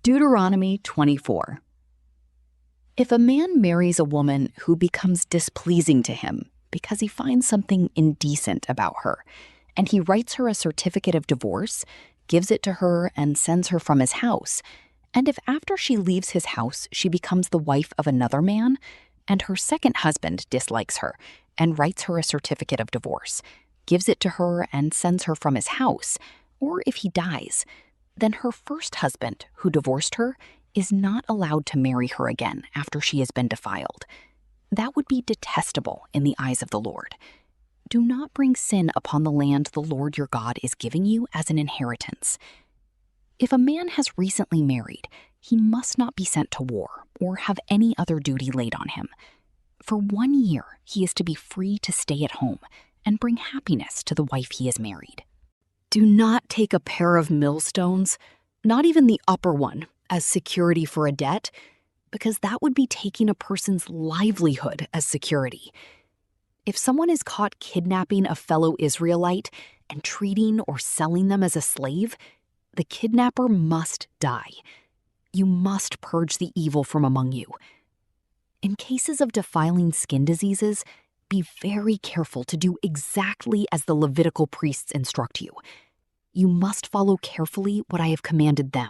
Deuteronomy 24. If a man marries a woman who becomes displeasing to him because he finds something indecent about her, and he writes her a certificate of divorce, gives it to her, and sends her from his house, and if after she leaves his house she becomes the wife of another man, and her second husband dislikes her and writes her a certificate of divorce, gives it to her, and sends her from his house, or if he dies, then her first husband, who divorced her, is not allowed to marry her again after she has been defiled. That would be detestable in the eyes of the Lord. Do not bring sin upon the land the Lord your God is giving you as an inheritance. If a man has recently married, he must not be sent to war or have any other duty laid on him. For 1 year, he is to be free to stay at home and bring happiness to the wife he has married. Do not take a pair of millstones, not even the upper one, as security for a debt, because that would be taking a person's livelihood as security. If someone is caught kidnapping a fellow Israelite and treating or selling them as a slave, the kidnapper must die. You must purge the evil from among you. In cases of defiling skin diseases, be very careful to do exactly as the Levitical priests instruct you. You must follow carefully what I have commanded them.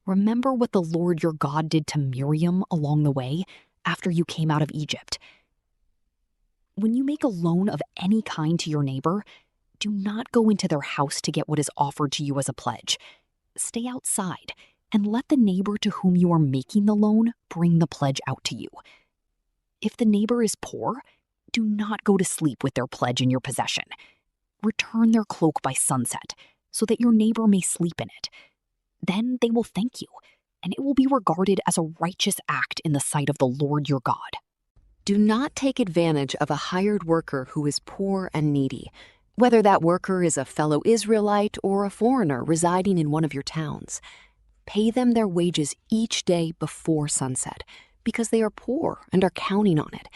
Remember what the Lord your God did to Miriam along the way after you came out of Egypt. When you make a loan of any kind to your neighbor, do not go into their house to get what is offered to you as a pledge. Stay outside and let the neighbor to whom you are making the loan bring the pledge out to you. If the neighbor is poor, do not go to sleep with their pledge in your possession. Return their cloak by sunset so that your neighbor may sleep in it. Then they will thank you, and it will be regarded as a righteous act in the sight of the Lord your God. Do not take advantage of a hired worker who is poor and needy, whether that worker is a fellow Israelite or a foreigner residing in one of your towns. Pay them their wages each day before sunset, because they are poor and are counting on it.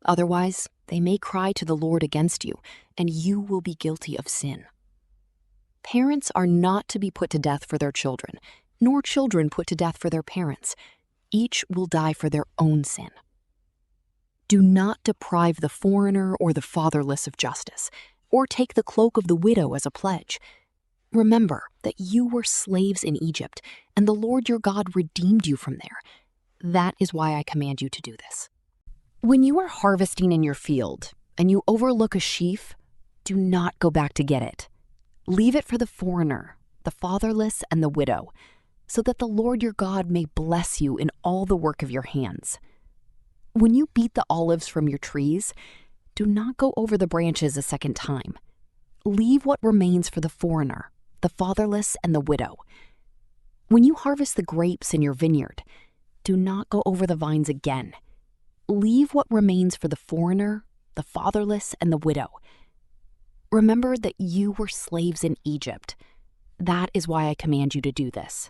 Otherwise, they may cry to the Lord against you, and you will be guilty of sin. Parents are not to be put to death for their children, nor children put to death for their parents. Each will die for their own sin. Do not deprive the foreigner or the fatherless of justice, or take the cloak of the widow as a pledge. Remember that you were slaves in Egypt, and the Lord your God redeemed you from there. That is why I command you to do this. When you are harvesting in your field and you overlook a sheaf, do not go back to get it. Leave it for the foreigner, the fatherless, and the widow, so that the Lord your God may bless you in all the work of your hands. When you beat the olives from your trees, do not go over the branches a second time. Leave what remains for the foreigner, the fatherless, and the widow. When you harvest the grapes in your vineyard, do not go over the vines again. Leave what remains for the foreigner, the fatherless, and the widow. Remember that you were slaves in Egypt. That is why I command you to do this.